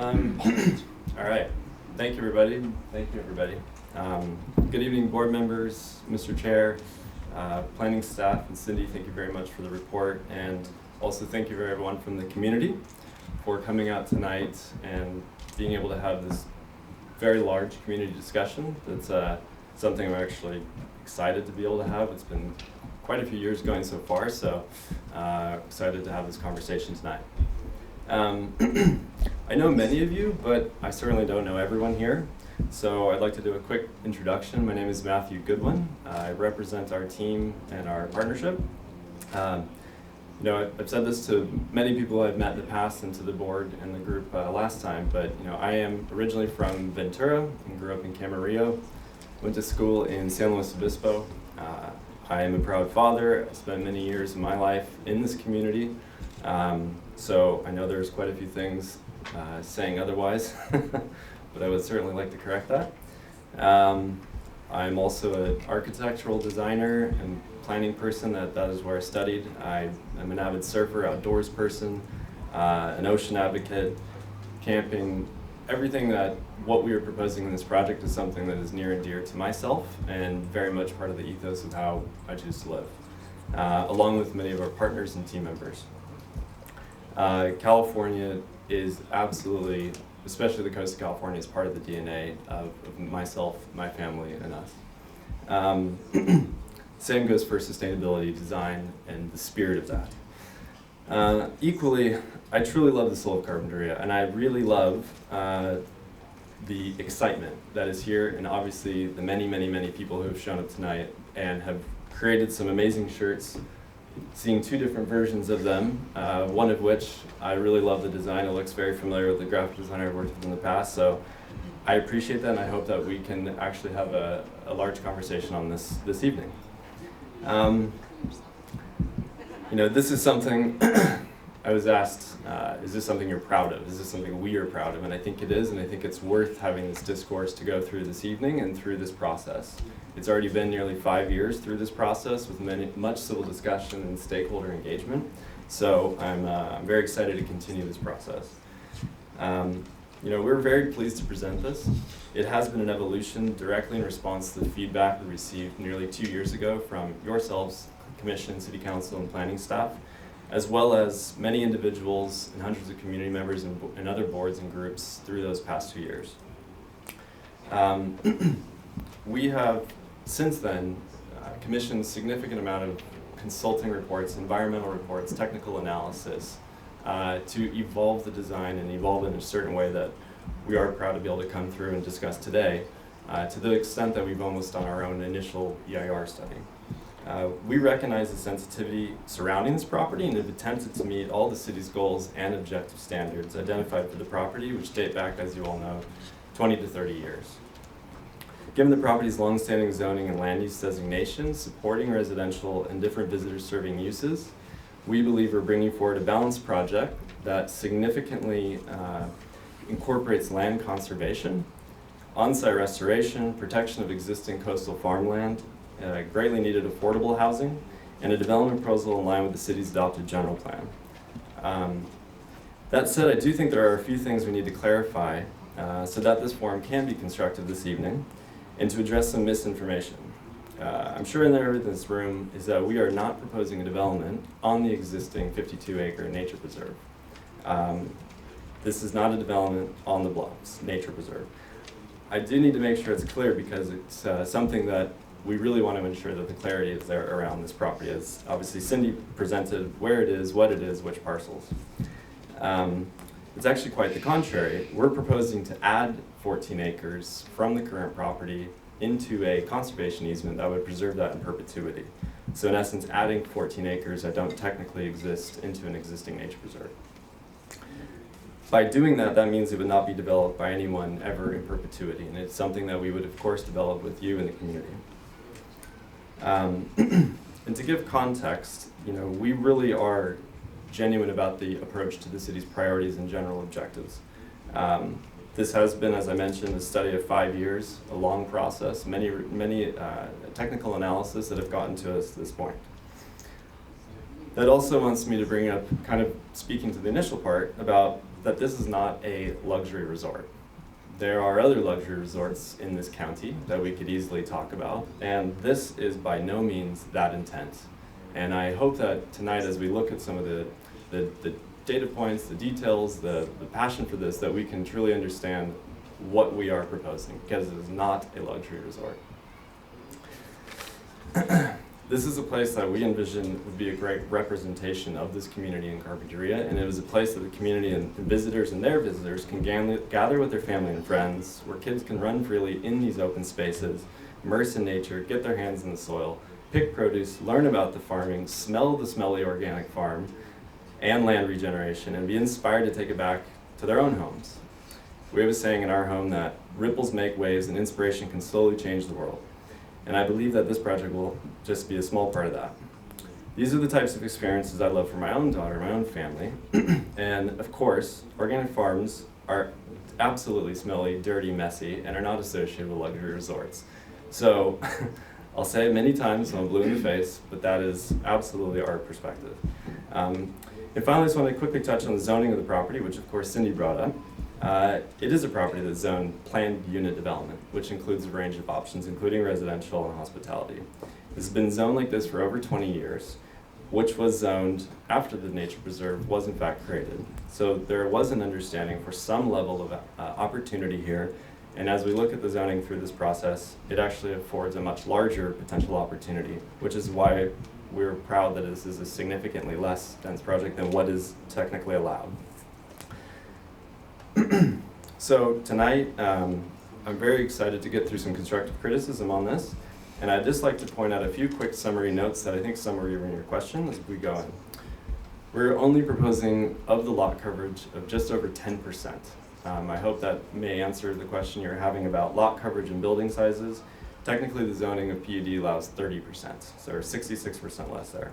All right. Thank you, everybody. Good evening, board members, Mr. Chair, planning staff, and Cindy. Thank you very much for the report, and also thank you for everyone from the community for coming out tonight and being able to have this very large community discussion. That's something I'm actually excited to be able to have. It's been quite a few years going so far, so excited to have this conversation tonight. I know many of you, but I certainly don't know everyone here. So I'd like to do a quick introduction. My name is Matthew Goodwin. I represent our team and our partnership. I've said this to many people I've met in the past and to the board and the group last time, but I am originally from Ventura and grew up in Camarillo. Went to school in San Luis Obispo. I am a proud father. I spent many years of my life in this community. So I know there's quite a few things saying otherwise, but I would certainly like to correct that. I'm also an architectural designer and planning person. That is where I studied. I'm an avid surfer, outdoors person, an ocean advocate, camping. Everything that what we are proposing in this project is something that is near and dear to myself and very much part of the ethos of how I choose to live, along with many of our partners and team members. California is absolutely, especially the coast of California, is part of the DNA of myself, my family, and us. Same goes for sustainability, design, and the spirit of that. Equally, I truly love the soul of Carpinteria, and I really love the excitement that is here, and obviously the many, many, many people who have shown up tonight and have created some amazing shirts. Seeing two different versions of them, one of which I really love the design. It looks very familiar with the graphic designer I've worked with in the past, so I appreciate that, and I hope that we can actually have a large conversation on this evening. This is something I was asked, is this something you're proud of? Is this something we are proud of? And I think it is, and I think it's worth having this discourse to go through this evening and through this process. It's already been nearly 5 years through this process with much civil discussion and stakeholder engagement. So I'm very excited to continue this process. We're very pleased to present this. It has been an evolution directly in response to the feedback we received nearly 2 years ago from yourselves, Commission, City Council, and planning staff, as well as many individuals and hundreds of community members and other boards and groups through those past 2 years. We have since then commissioned a significant amount of consulting reports, environmental reports, technical analysis to evolve the design and evolve it in a certain way that we are proud to be able to come through and discuss today, to the extent that we've almost done our own initial EIR study. We recognize the sensitivity surrounding this property and have attempted to meet all the city's goals and objective standards identified for the property, which date back, as you all know, 20 to 30 years. Given the property's long-standing zoning and land use designations supporting residential and different visitor-serving uses, we believe we're bringing forward a balanced project that significantly incorporates land conservation, on-site restoration, protection of existing coastal farmland, greatly needed affordable housing, and a development proposal in line with the city's adopted general plan. That said, I do think there are a few things we need to clarify so that this forum can be constructive this evening, and to address some misinformation. I'm sure in this room is that we are not proposing a development on the existing 52-acre nature preserve. This is not a development on the Bluffs Nature Preserve. I do need to make sure it's clear because it's something that we really want to ensure that the clarity is there around this property, as obviously Cindy presented where it is, which parcels. It's actually quite the contrary. We're proposing to add 14 acres from the current property into a conservation easement that would preserve that in perpetuity. So in essence, adding 14 acres that don't technically exist into an existing nature preserve. By doing that, that means it would not be developed by anyone ever in perpetuity, and it's something that we would of course develop with you in the community. And to give context, we really are genuine about the approach to the city's priorities and general objectives. This has been, as I mentioned, a study of 5 years, a long process, many technical analysis that have gotten to us to this point. That also wants me to bring up, kind of speaking to the initial part, about that this is not a luxury resort. There are other luxury resorts in this county that we could easily talk about, and this is by no means that intense. And I hope that tonight, as we look at some of the data points, the details, the passion for this, that we can truly understand what we are proposing, because it is not a luxury resort. This is a place that we envision would be a great representation of this community in Carpinteria, and it is a place that the community and visitors and their visitors can gather with their family and friends, where kids can run freely in these open spaces, immerse in nature, get their hands in the soil, pick produce, learn about the farming, smell the smelly organic farm and land regeneration, and be inspired to take it back to their own homes. We have a saying in our home that ripples make waves and inspiration can slowly change the world. And I believe that this project will just be a small part of that. These are the types of experiences I love for my own daughter, my own family. And of course, organic farms are absolutely smelly, dirty, messy, and are not associated with luxury resorts. So I'll say it many times, I'm blue in the face, but that is absolutely our perspective. And finally, I just want to quickly touch on the zoning of the property, which of course Cindy brought up. It is a property that's zoned planned unit development, which includes a range of options, including residential and hospitality. It's been zoned like this for over 20 years, which was zoned after the nature preserve was in fact created. So there was an understanding for some level of opportunity here, and as we look at the zoning through this process, it actually affords a much larger potential opportunity, which is why we're proud that this is a significantly less dense project than what is technically allowed. So tonight, I'm very excited to get through some constructive criticism on this, and I'd just like to point out a few quick summary notes that I think some are in your question as we go in. We're only proposing of the lot coverage of just over 10%. I hope that may answer the question you're having about lot coverage and building sizes. Technically, the zoning of PUD allows 30%, so 66% less there.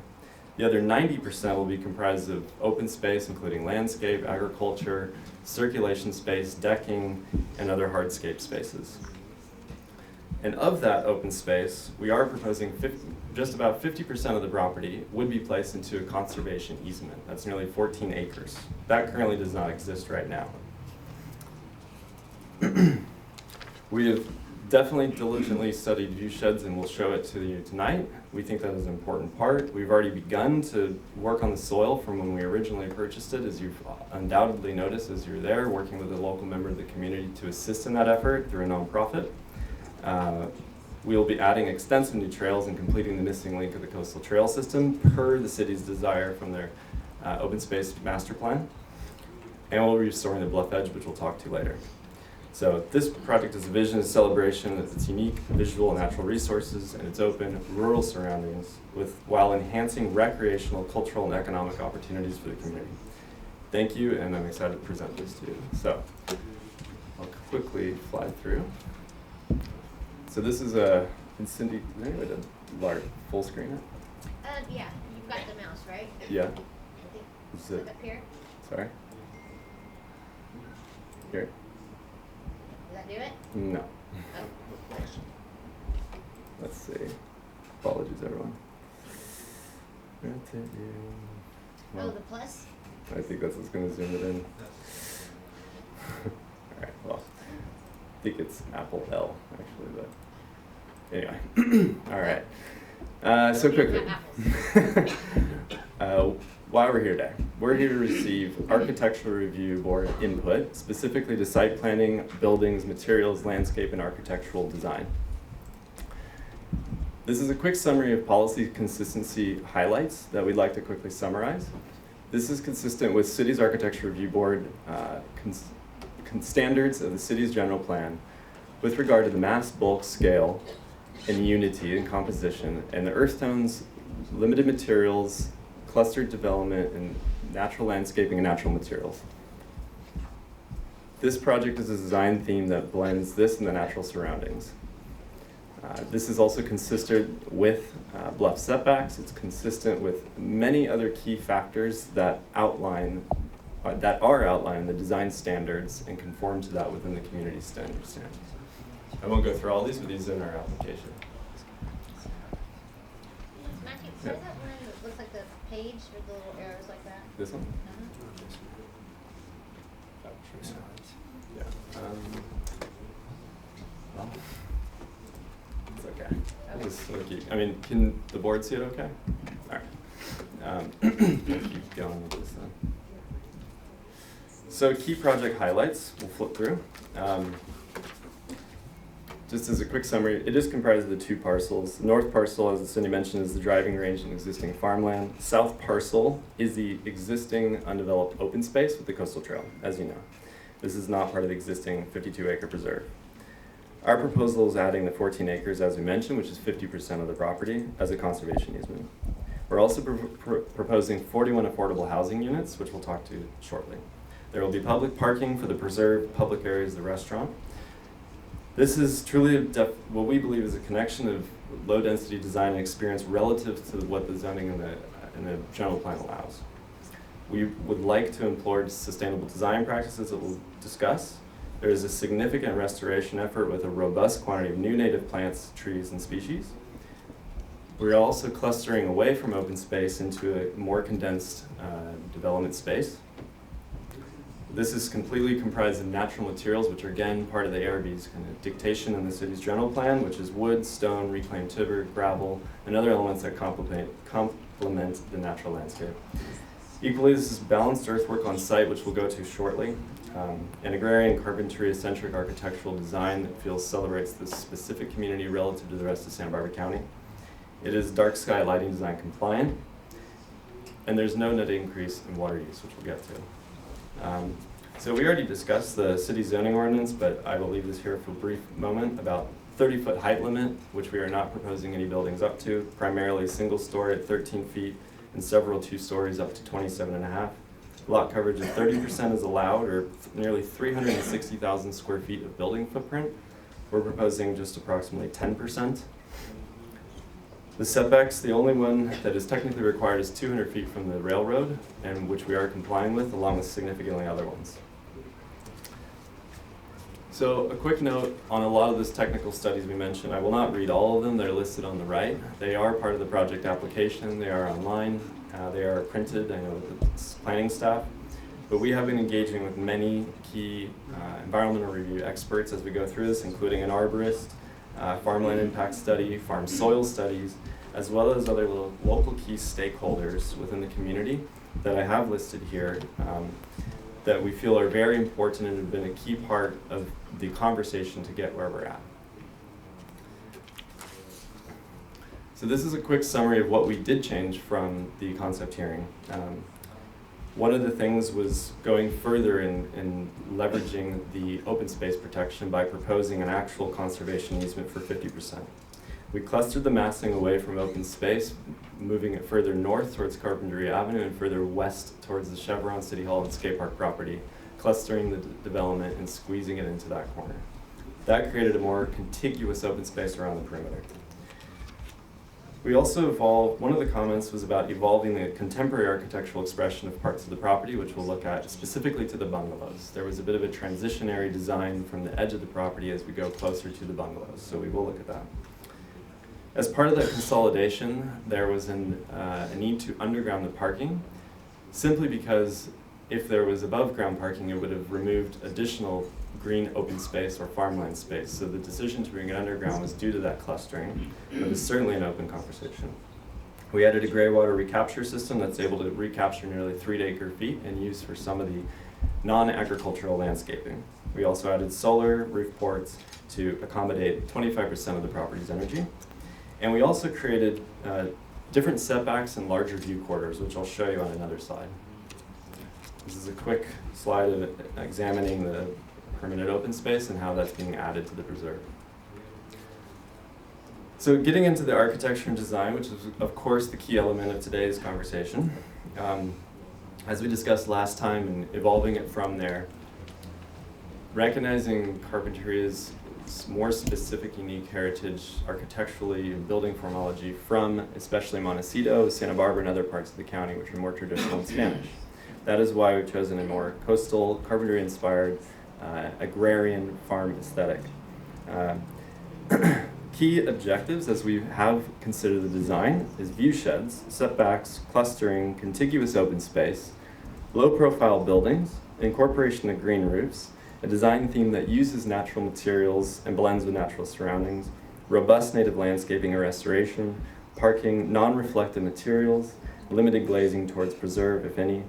The other 90% will be comprised of open space, including landscape, agriculture, circulation space, decking, and other hardscape spaces. And of that open space, we are proposing just about 50% of the property would be placed into a conservation easement. That's nearly 14 acres. That currently does not exist right now. We have definitely diligently studied view sheds, and we'll show it to you tonight. We think that is an important part. We've already begun to work on the soil from when we originally purchased it, as you've undoubtedly noticed as you're there, working with a local member of the community to assist in that effort through a nonprofit. We will be adding extensive new trails and completing the missing link of the coastal trail system per the city's desire from their open space master plan. And we'll be restoring the bluff edge, which we'll talk to later. So this project is a vision, a celebration of its unique visual and natural resources and its open rural surroundings, while enhancing recreational, cultural, and economic opportunities for the community. Thank you, and I'm excited to present this to you. So I'll quickly fly through. So this is and Cindy, is there any way to large full screen it? Yeah, you've got the mouse, right? Yeah. I think. Is it? Up here? Sorry? Here? Does that do it? No. Oh. Let's see. Apologies, everyone. Oh, the plus? I think that's what's going to zoom it in. All right, well, I think it's Apple L, actually, but anyway. All right. So quickly. Why we're here today. We're here to receive Architectural Review Board input, specifically to site planning, buildings, materials, landscape, and architectural design. This is a quick summary of policy consistency highlights that we'd like to quickly summarize. This is consistent with City's Architectural Review Board standards of the city's general plan with regard to the mass, bulk, scale, and unity in composition, and the earth tones, limited materials, clustered development, and natural landscaping and natural materials. This project is a design theme that blends this and the natural surroundings. This is also consistent with bluff setbacks. It's consistent with many other key factors that are outlined in the design standards and conform to that within the community standards. I won't go through all these, but these are in our application. Matthew, so is that one that looks like the page with the little arrows like that? This one? Yeah. Well, it's okay. I'll just sort of I mean, can the board see it okay? All right. We'll keep going with this then. So key project highlights, we'll flip through. Just as a quick summary, it is comprised of the two parcels. The north parcel, as Cindy mentioned, is the driving range and existing farmland. South parcel is the existing undeveloped open space with the coastal trail, as you know. This is not part of the existing 52-acre preserve. Our proposal is adding the 14 acres, as we mentioned, which is 50% of the property, as a conservation easement. We're also proposing 41 affordable housing units, which we'll talk to shortly. There will be public parking for the preserved public areas of the restaurant. This is truly what we believe is a connection of low-density design and experience relative to what the zoning in the general plan allows. We would like to employ sustainable design practices that we'll discuss. There is a significant restoration effort with a robust quantity of new native plants, trees, and species. We're also clustering away from open space into a more condensed development space. This is completely comprised of natural materials, which are again part of the ARB's kind of dictation in the city's general plan, which is wood, stone, reclaimed timber, gravel, and other elements that complement the natural landscape. Equally, this is balanced earthwork on site, which we'll go to shortly. An agrarian Carpinteria-centric architectural design that celebrates this specific community relative to the rest of Santa Barbara County. It is dark sky lighting design compliant, and there's no net increase in water use, which we'll get to. So we already discussed the city zoning ordinance, but I will leave this here for a brief moment about 30-foot height limit, which we are not proposing any buildings up to, primarily single story at 13 feet and several 2 stories up to 27.5. Lot coverage of 30% is allowed, or nearly 360,000 square feet of building footprint. We're proposing just approximately 10%. The setbacks, the only one that is technically required is 200 feet from the railroad, and which we are complying with, along with significantly other ones. So a quick note on a lot of those technical studies we mentioned. I will not read all of them. They're listed on the right. They are part of the project application. They are online. They are printed, I know, with the planning staff. But we have been engaging with many key environmental review experts as we go through this, including an arborist, farmland impact study, farm soil studies, as well as other local key stakeholders within the community that I have listed here that we feel are very important and have been a key part of the conversation to get where we're at. So this is a quick summary of what we did change from the concept hearing. One of the things was going further in leveraging the open space protection by proposing an actual conservation easement for 50%. We clustered the massing away from open space, moving it further north towards Carpinteria Avenue and further west towards the Chevron City Hall and Skate Park property, clustering the development and squeezing it into that corner. That created a more contiguous open space around the perimeter. We also evolved, one of the comments was about evolving the contemporary architectural expression of parts of the property, which we'll look at specifically to the bungalows. There was a bit of a transitionary design from the edge of the property as we go closer to the bungalows, so we will look at that. As part of that consolidation, there was a need to underground the parking, simply because if there was above ground parking, it would have removed additional green open space or farmland space. So the decision to bring it underground was due to that clustering. It was certainly an open conversation. We added a gray water recapture system that's able to recapture nearly 3 acre feet and use for some of the non-agricultural landscaping. We also added solar roof ports to accommodate 25% of the property's energy. And we also created different setbacks and larger view quarters, which I'll show you on another slide. This is a quick slide of examining the permanent open space and how that's being added to the preserve. So getting into the architecture and design, which is of course the key element of today's conversation. As we discussed last time and evolving it from there, recognizing Carpinteria's more specific, unique heritage architecturally and building formology from especially Montecito, Santa Barbara, and other parts of the county, which are more traditional in Spanish. That is why we've chosen a more coastal, Carpinteria-inspired, agrarian farm aesthetic. Key objectives as we have considered the design is view sheds, setbacks, clustering, contiguous open space, low-profile buildings, incorporation of green roofs, a design theme that uses natural materials and blends with natural surroundings, robust native landscaping and restoration, parking, non-reflective materials, limited glazing towards preserve, if any,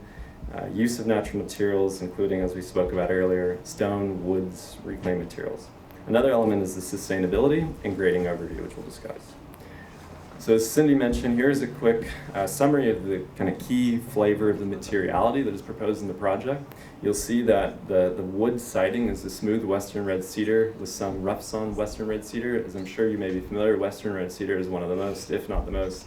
use of natural materials, including, as we spoke about earlier, stone, woods, reclaimed materials. Another element is the sustainability and grading overview, which we'll discuss. So as Cindy mentioned, here's a quick summary of the kind of key flavor of the materiality that is proposed in the project. You'll see that the wood siding is a smooth western red cedar with some rough-sawn western red cedar. As I'm sure you may be familiar, western red cedar is one of the most, if not the most,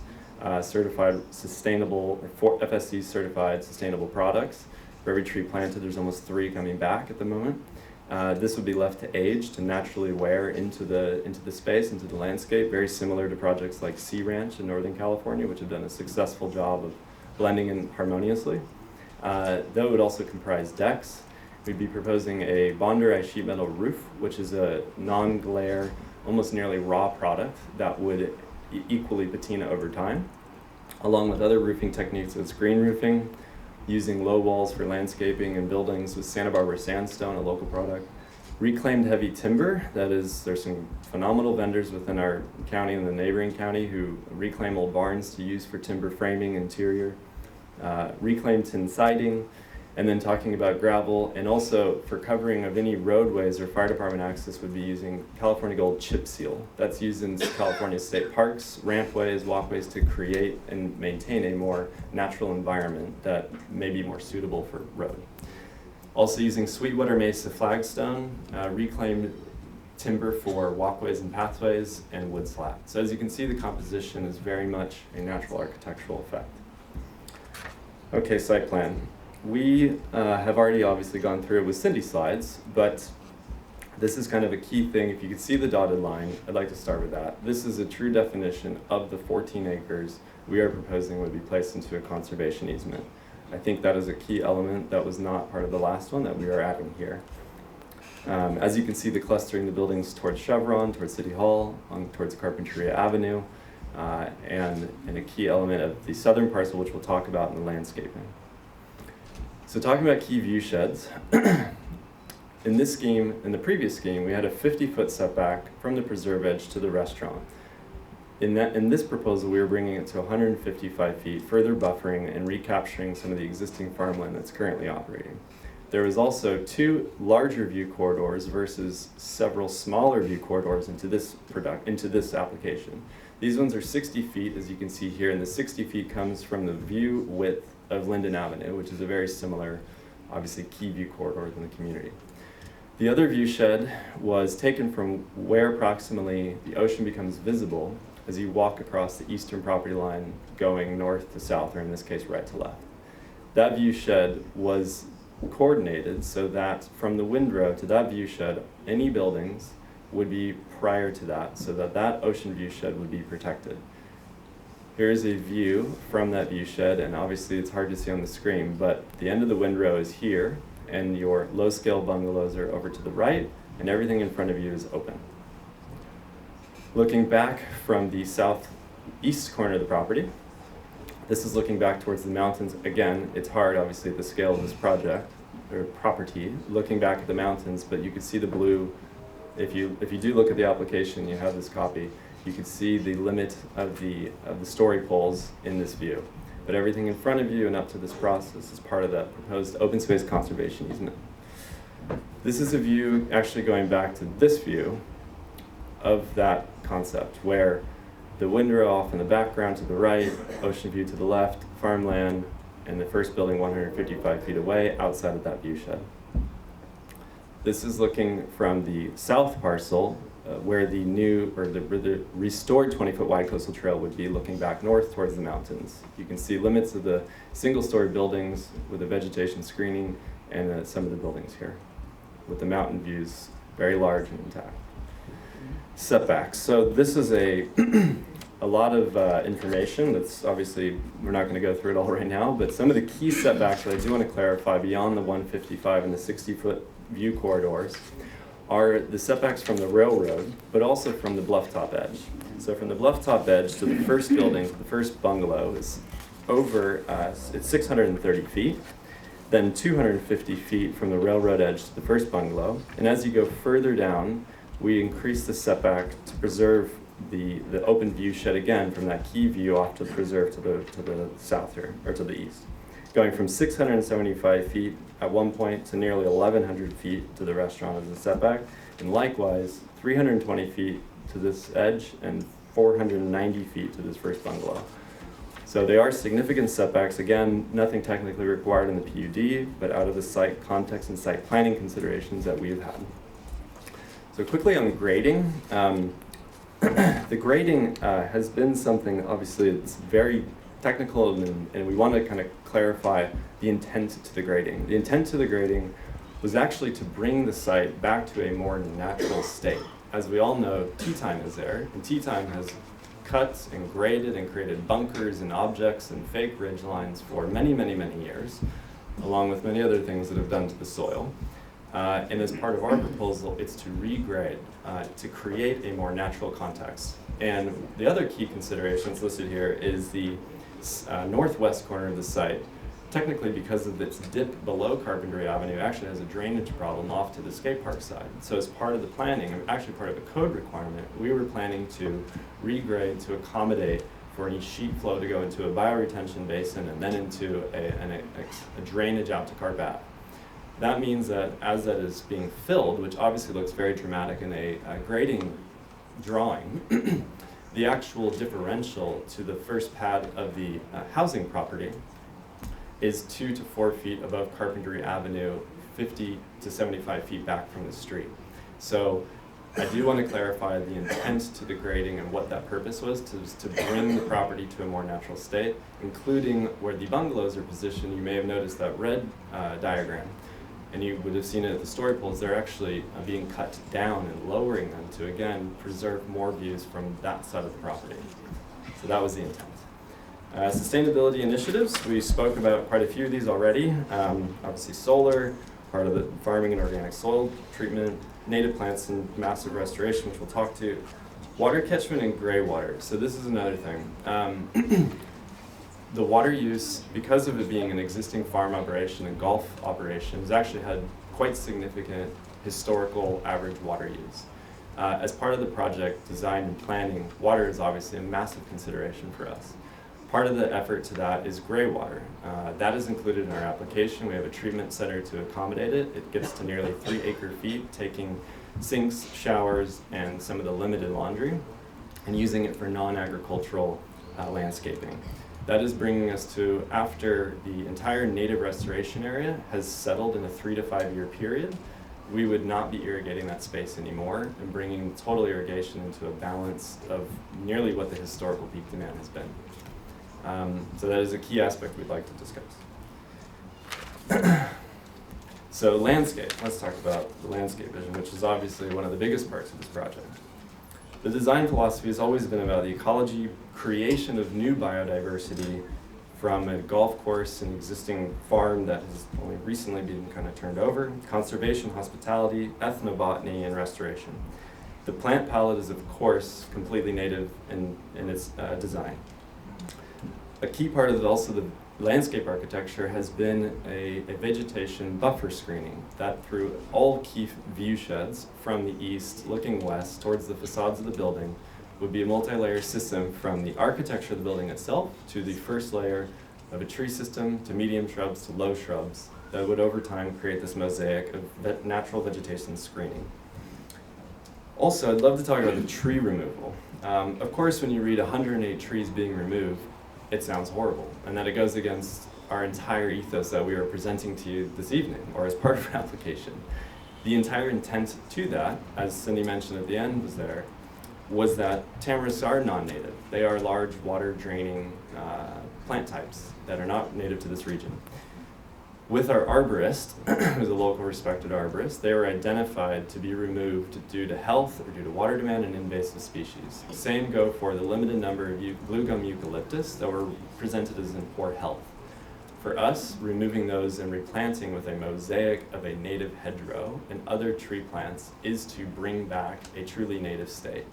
certified sustainable, or FSC certified sustainable products. For every tree planted, there's almost 3 coming back at the moment. This would be left to age, to naturally wear into the space, into the landscape, very similar to projects like Sea Ranch in Northern California, which have done a successful job of blending in harmoniously. Though it would also comprise decks, we'd be proposing a bonderized sheet metal roof, which is a non-glare, almost nearly raw product that would equally patina over time, along with other roofing techniques with green roofing, using low walls for landscaping and buildings with Santa Barbara sandstone, a local product. Reclaimed heavy timber, that is, there's some phenomenal vendors within our county and the neighboring county who reclaim old barns to use for timber framing, interior. Reclaimed tin siding, and then talking about gravel, and also for covering of any roadways or fire department access would be using California Gold chip seal. That's used in California state parks, rampways, walkways to create and maintain a more natural environment that may be more suitable for road. Also using Sweetwater Mesa flagstone, reclaimed timber for walkways and pathways, and wood slat. So as you can see, the composition is very much a natural architectural effect. Okay, site plan. We have already obviously gone through it with Cindy's slides, but this is kind of a key thing. If you can see the dotted line, I'd like to start with that. This is a true definition of the 14 acres we are proposing would be placed into a conservation easement. I think that is a key element that was not part of the last one that we are adding here. As you can see, the clustering the buildings towards Chevron, towards City Hall, towards Carpinteria Avenue, and a key element of the southern parcel, which we'll talk about in the landscaping. So talking about key view sheds, in this scheme, in the previous scheme, we had a 50-foot setback from the preserve edge to the restaurant. In this proposal, we were bringing it to 155 feet, further buffering and recapturing some of the existing farmland that's currently operating. There was also 2 larger view corridors versus several smaller view corridors into this application. These ones are 60 feet, as you can see here, and the 60 feet comes from the view width of Linden Avenue, which is a very similar, obviously, key view corridor in the community. The other view shed was taken from where approximately the ocean becomes visible as you walk across the eastern property line going north to south, or in this case, right to left. That view shed was coordinated so that from the windrow to that view shed, any buildings would be prior to that, so that that ocean view shed would be protected. Here's a view from that view shed, and obviously it's hard to see on the screen, but the end of the windrow is here, and your low-scale bungalows are over to the right, and everything in front of you is open. Looking back from the southeast corner of the property, this is looking back towards the mountains. Again, it's hard, obviously, at the scale of this project, or property, looking back at the mountains, but you can see the blue. If you do look at the application, you have this copy, you can see the limit of the story poles in this view. But everything in front of you and up to this process is part of that proposed open space conservation easement. This is a view actually going back to this view of that concept, where the windrow off in the background to the right, ocean view to the left, farmland, and the first building 155 feet away outside of that view shed. This is looking from the south parcel where the new, or the restored 20-foot wide coastal trail would be, looking back north towards the mountains. You can see limits of the single-story buildings with the vegetation screening, and some of the buildings here, with the mountain views very large and intact. Setbacks. So this is a lot of information that's obviously, we're not going to go through it all right now, but some of the key setbacks that I do want to clarify beyond the 155 and the 60-foot view corridors are the setbacks from the railroad, but also from the bluff top edge. So from the bluff top edge to the first building, to the first bungalow, is over, it's 630 feet. then 250 feet from the railroad edge to the first bungalow. And as you go further down, we increase the setback to preserve the open view shed again from that key view off to the preserve to the south here, or to the east. Going from 675 feet at one point to nearly 1,100 feet to the restaurant as a setback, and likewise 320 feet to this edge and 490 feet to this first bungalow. So they are significant setbacks. Again, nothing technically required in the PUD, but out of the site context and site planning considerations that we've had. So quickly on grading, the grading has been something, obviously, it's very technical, and we want to kind of clarify the intent to the grading. The intent to the grading was actually to bring the site back to a more natural state. As we all know, tea time is there, and tea time has cut and graded and created bunkers and objects and fake ridge lines for many, many, many years, along with many other things that have done to the soil. And as part of our proposal, it's to regrade, to create a more natural context. And the other key considerations listed here is the northwest corner of the site. Technically, because of its dip below Carpinteria Avenue, actually has a drainage problem off to the skate park side. So as part of the planning, and actually part of a code requirement, we were planning to regrade to accommodate for any sheet flow to go into a bioretention basin and then into a drainage out to Carp Ave. That means that as that is being filled, which obviously looks very dramatic in a grading drawing, the actual differential to the first pad of the housing property is 2 to 4 feet above Carpinteria Avenue, 50 to 75 feet back from the street. So I do want to clarify the intent to the grading and what that purpose was, to bring the property to a more natural state, including where the bungalows are positioned. You may have noticed that red diagram, and you would have seen it at the story poles. They're actually being cut down and lowering them to, again, preserve more views from that side of the property. So that was the intent. Sustainability initiatives, we spoke about quite a few of these already. Obviously solar, part of the farming and organic soil treatment, native plants and massive restoration, which we'll talk to. Water catchment and gray water. So this is another thing. The water use, because of it being an existing farm operation and golf operation, has actually had quite significant historical average water use. As part of the project design and planning, water is obviously a massive consideration for us. Part of the effort to that is gray water. That is included in our application. We have a treatment center to accommodate it. It gets to nearly 3 acre-feet, taking sinks, showers, and some of the limited laundry, and using it for non-agricultural landscaping. That is bringing us to, after the entire native restoration area has settled in a 3 to 5 year period, we would not be irrigating that space anymore and bringing total irrigation into a balance of nearly what the historical peak demand has been. So that is a key aspect we'd like to discuss. So landscape, let's talk about the landscape vision, which is obviously one of the biggest parts of this project. The design philosophy has always been about the ecology, creation of new biodiversity from a golf course and existing farm that has only recently been kind of turned over, conservation, hospitality, ethnobotany, and restoration. The plant palette is, of course, completely native in its design. A key part of it, also the landscape architecture, has been a vegetation buffer screening that through all key view sheds from the east looking west towards the facades of the building would be a multi-layer system from the architecture of the building itself to the first layer of a tree system to medium shrubs to low shrubs that would over time create this mosaic of natural vegetation screening. Also, I'd love to talk about the tree removal. Of course, when you read 108 trees being removed, it sounds horrible, and that it goes against our entire ethos that we are presenting to you this evening, or as part of our application. The entire intent to that, as Cindy mentioned at the end was that tamarisks are non-native. They are large water-draining plant types that are not native to this region. With our arborist, who's a local respected arborist, they were identified to be removed due to health or due to water demand and invasive species. Same go for the limited number of blue gum eucalyptus that were presented as in poor health. For us, removing those and replanting with a mosaic of a native hedgerow and other tree plants is to bring back a truly native state.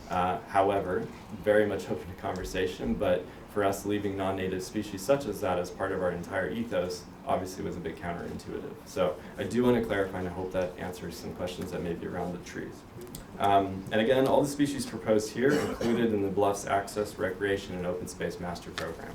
However, very much open to conversation, but for us, leaving non-native species such as that as part of our entire ethos obviously was a bit counterintuitive. So I do want to clarify, and I hope that answers some questions that may be around the trees. And again, all the species proposed here are included in the Bluffs Access, Recreation, and Open Space Master Program.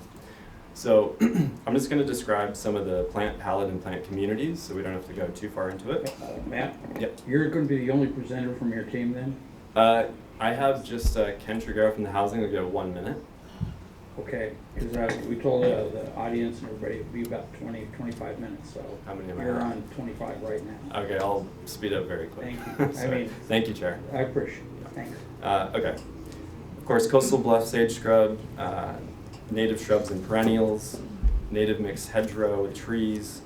So I'm just going to describe some of the plant palette and plant communities, so we don't have to go too far into it. Matt? Yep. You're going to be the only presenter from your team then? I have just Ken Trigaro from the housing. I'll go 1 minute. Okay, because we told the audience and everybody it'd be about 20, 25 minutes, so How many am I you're on? on 25 right now. Okay, I'll speed up very quick. Thank you. I mean, thank you, Chair. I appreciate it. Thanks. Okay. Of course, coastal bluff sage scrub, native shrubs and perennials, native mixed hedgerow with trees,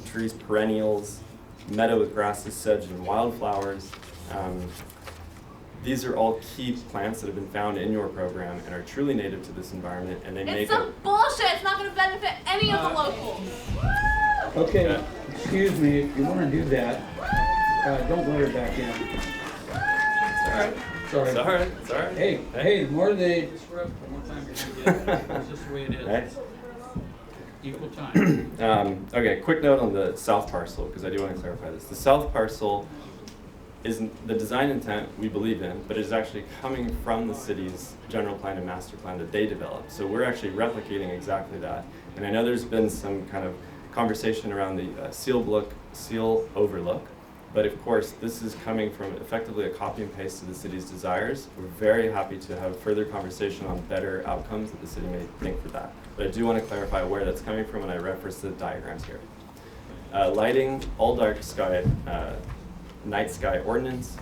trees perennials, meadow with grasses, sedge, and wildflowers. These are all key plants that have been found in your program and are truly native to this environment, and they make It's some bullshit. It's not going to benefit any of the locals. Okay, Yeah. excuse me, if you want to do that, don't let her back in. It's all right. Sorry. It's all right. It's all right. Hey, the more they disrupt, the more time you're going to get. It's just the way it is. Right. Equal time. Okay, quick note on the south parcel, because I do want to clarify this. The south parcel isn't the design intent we believe in, but it is actually coming from the city's general plan and master plan that they developed. So we're actually replicating exactly that. And I know there's been some kind of conversation around the seal overlook, but of course this is coming from effectively a copy and paste to the city's desires. We're very happy to have further conversation on better outcomes that the city may think for that. But I do want to clarify where that's coming from, and I reference the diagrams here. Lighting, all dark sky, night sky ordinance.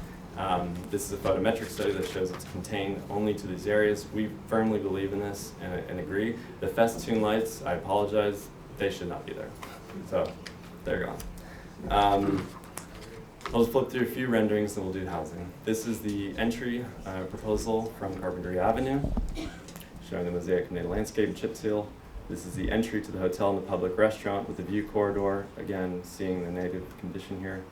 This is a photometric study that shows it's contained only to these areas. We firmly believe in this and agree. The festoon lights, I apologize, they should not be there. So they're gone. I'll just flip through a few renderings and we'll do housing. This is the entry proposal from Carpinteria Avenue, showing the mosaic of native landscape chip seal. This is the entry to the hotel and the public restaurant with the view corridor. Again, seeing the native condition here.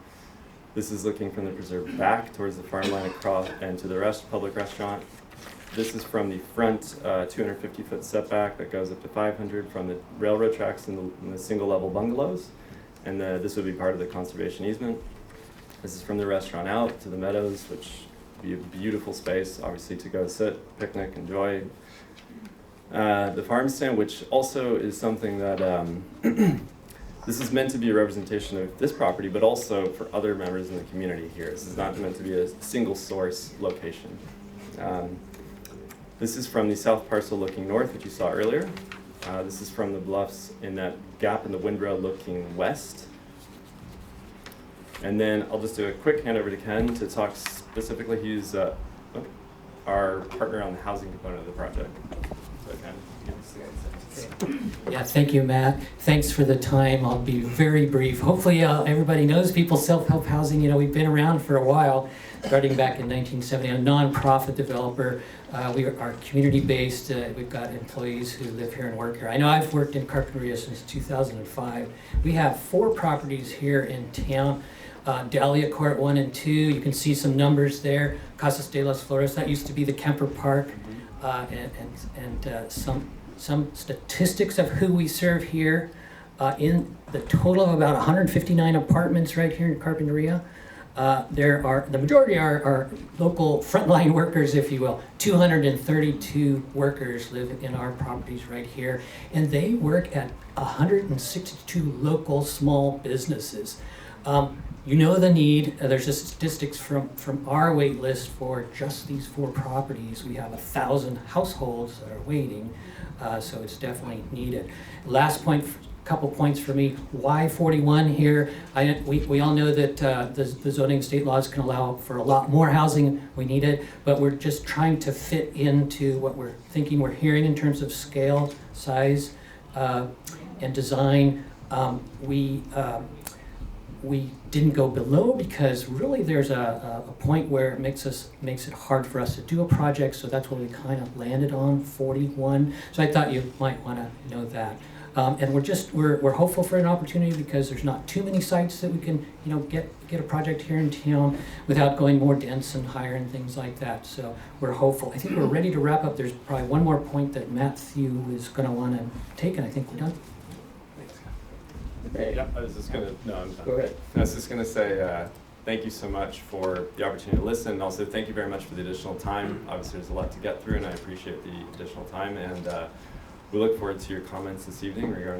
This is looking from the preserve back towards the farmland across and to the public restaurant. This is from the front 250-foot setback that goes up to 500 from the railroad tracks and the single-level bungalows. And this would be part of the conservation easement. This is from the restaurant out to the meadows, which would be a beautiful space, obviously, to go sit, picnic, enjoy. The farm stand, which also is something that this is meant to be a representation of this property, but also for other members in the community here. This is not meant to be a single source location. This is from the south parcel looking north, which you saw earlier. This is from the bluffs in that gap in the windrow looking west. And then I'll just do a quick handover to Ken to talk specifically. He's our partner on the housing component of the project. So Ken, give us the insights. Yeah, thank you, Matt. Thanks for the time. I'll be very brief. Hopefully everybody knows people self-help housing. You know, we've been around for a while, starting back in 1970, a nonprofit developer. We are community-based. We've got employees who live here and work here. I know I've worked in Carpinteria since 2005. We have 4 properties here in town. Dahlia Court 1 and 2, you can see some numbers there. Casas de las Flores, that used to be the Kemper Park. Some statistics of who we serve here. In the total of about 159 apartments right here in Carpinteria. The majority are local frontline workers, if you will. 232 workers live in our properties right here, and they work at 162 local small businesses. You know the need. There's just statistics from our wait list for just these 4 properties. We have 1,000 households that are waiting, so it's definitely needed. Last point, couple points for me. Why 41 here? We all know that the zoning state laws can allow for a lot more housing. We need it, but we're just trying to fit into what we're thinking, we're hearing in terms of scale, size, and design. We didn't go below because really there's a point where it makes it hard for us to do a project, so that's what we kind of landed on, 41. So I thought you might want to know that. And we're hopeful for an opportunity because there's not too many sites that we can get a project here in town without going more dense and higher and things like that. So we're hopeful. I think we're ready to wrap up. There's probably one more point that Matthew is going to want to take, and I think we're done. Hey, Yeah, I was just gonna, no, I'm done. go ahead. I was just gonna say, thank you so much for the opportunity to listen, and also thank you very much for the additional time. Obviously, there's a lot to get through, and I appreciate the additional time, and we look forward to your comments this evening regarding